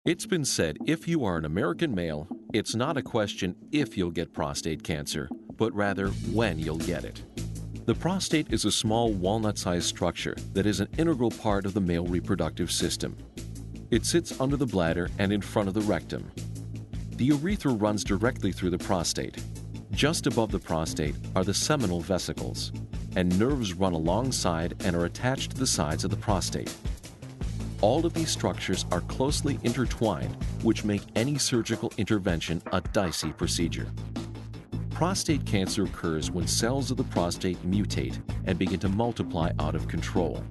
It's been said if you are an American male, it's not a question if you'll get prostate cancer, but rather when you'll get it. The prostate is a small walnut-sized structure that is an integral part of the male reproductive system. It sits under the bladder and in front of the rectum. The urethra runs directly through the prostate. Just above the prostate are the seminal vesicles, and nerves run alongside and are attached to the sides of the prostate. All of these structures are closely intertwined, which make any surgical intervention a dicey procedure. Prostate cancer occurs when cells of the prostate mutate and begin to multiply out of control.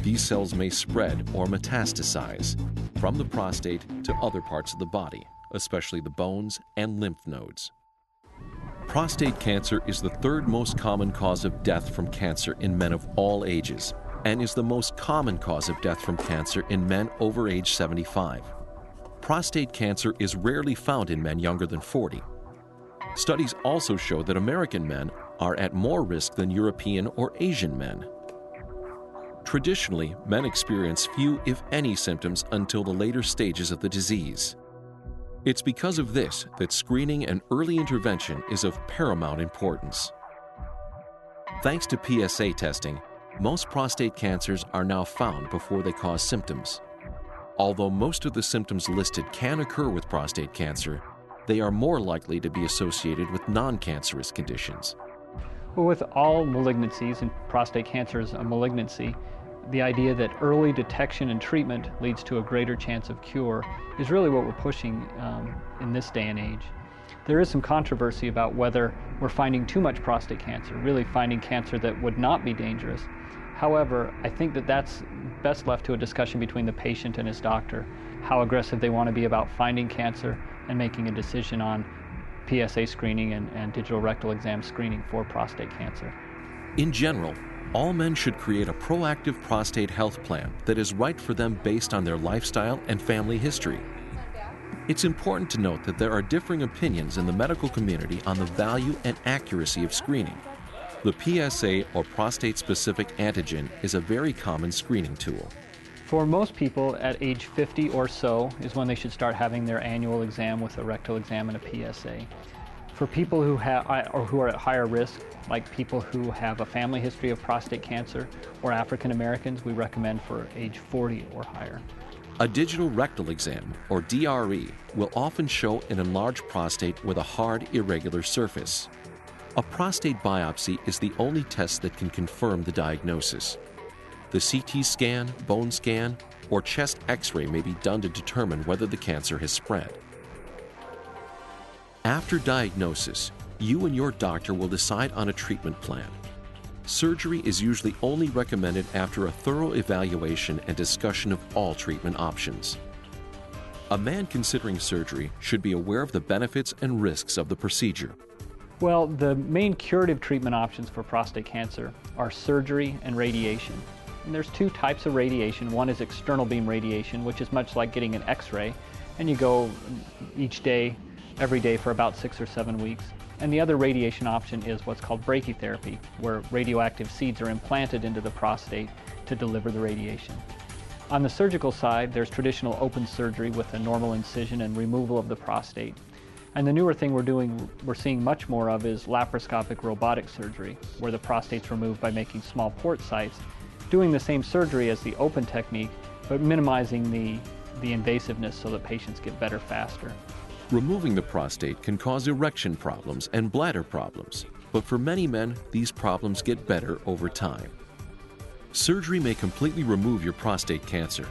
These cells may spread or metastasize from the prostate to other parts of the body, especially the bones and lymph nodes. Prostate cancer is the third most common cause of death from cancer in men of all ages, and is the most common cause of death from cancer in men over age 75. Prostate cancer is rarely found in men younger than 40. Studies also show that American men are at more risk than European or Asian men. Traditionally, men experience few, if any, symptoms until the later stages of the disease. It's because of this that screening and early intervention is of paramount importance. Thanks to PSA testing, most prostate cancers are now found before they cause symptoms. Although most of the symptoms listed can occur with prostate cancer, they are more likely to be associated with non-cancerous conditions. Well, with all malignancies, and prostate cancer is a malignancy, the idea that early detection and treatment leads to a greater chance of cure is really what we're pushing in this day and age. There is some controversy about whether we're finding too much prostate cancer, really finding cancer that would not be dangerous. However, I think that that's best left to a discussion between the patient and his doctor, how aggressive they want to be about finding cancer and making a decision on PSA screening and digital rectal exam screening for prostate cancer. In general, all men should create a proactive prostate health plan that is right for them based on their lifestyle and family history. It's important to note that there are differing opinions in the medical community on the value and accuracy of screening. The PSA, or prostate-specific antigen, is a very common screening tool. For most people at age 50 or so is when they should start having their annual exam with a rectal exam and a PSA. For people who are at higher risk, like people who have a family history of prostate cancer or African Americans, we recommend for age 40 or higher. A digital rectal exam, or DRE, will often show an enlarged prostate with a hard, irregular surface. A prostate biopsy is the only test that can confirm the diagnosis. The CT scan, bone scan, or chest X-ray may be done to determine whether the cancer has spread. After diagnosis, you and your doctor will decide on a treatment plan. Surgery is usually only recommended after a thorough evaluation and discussion of all treatment options. A man considering surgery should be aware of the benefits and risks of the procedure. Well, the main curative treatment options for prostate cancer are surgery and radiation. And there's two types of radiation. One is external beam radiation, which is much like getting an X-ray, and you go each day, every day for about 6 or 7 weeks. And the other radiation option is what's called brachytherapy, where radioactive seeds are implanted into the prostate to deliver the radiation. On the surgical side, there's traditional open surgery with a normal incision and removal of the prostate. And the newer thing we're seeing much more of is laparoscopic robotic surgery, where the prostate's removed by making small port sites, doing the same surgery as the open technique, but minimizing the invasiveness so that patients get better faster. Removing the prostate can cause erection problems and bladder problems, but for many men, these problems get better over time. Surgery may completely remove your prostate cancer,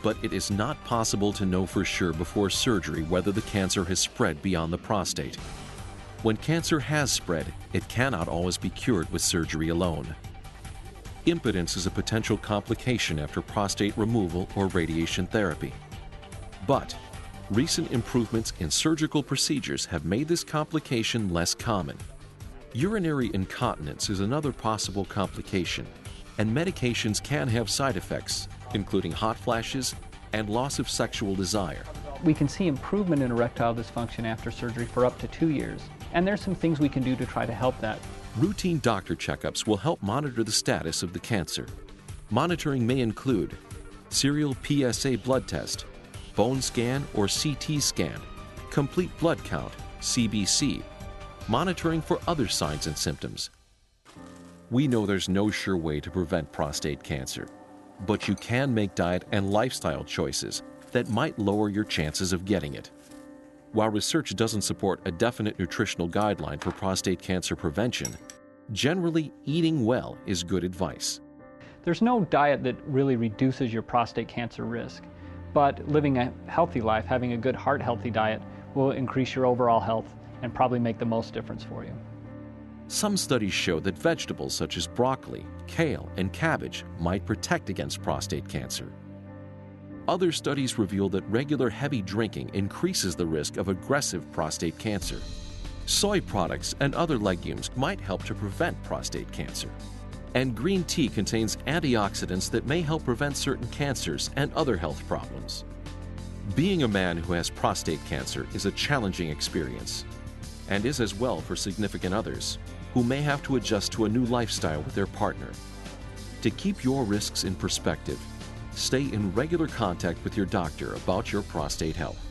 but it is not possible to know for sure before surgery whether the cancer has spread beyond the prostate. When cancer has spread, it cannot always be cured with surgery alone. Impotence is a potential complication after prostate removal or radiation therapy. But recent improvements in surgical procedures have made this complication less common. Urinary incontinence is another possible complication, and medications can have side effects, including hot flashes and loss of sexual desire. We can see improvement in erectile dysfunction after surgery for up to 2 years, and there's some things we can do to try to help that. Routine doctor checkups will help monitor the status of the cancer. Monitoring may include serial PSA blood test, bone scan or CT scan, complete blood count, CBC, monitoring for other signs and symptoms. We know there's no sure way to prevent prostate cancer, but you can make diet and lifestyle choices that might lower your chances of getting it. While research doesn't support a definite nutritional guideline for prostate cancer prevention, generally eating well is good advice. There's no diet that really reduces your prostate cancer risk, but living a healthy life, having a good heart-healthy diet, will increase your overall health and probably make the most difference for you. Some studies show that vegetables such as broccoli, kale, and cabbage might protect against prostate cancer. Other studies reveal that regular heavy drinking increases the risk of aggressive prostate cancer. Soy products and other legumes might help to prevent prostate cancer. And green tea contains antioxidants that may help prevent certain cancers and other health problems. Being a man who has prostate cancer is a challenging experience, and is as well for significant others who may have to adjust to a new lifestyle with their partner. To keep your risks in perspective, stay in regular contact with your doctor about your prostate health.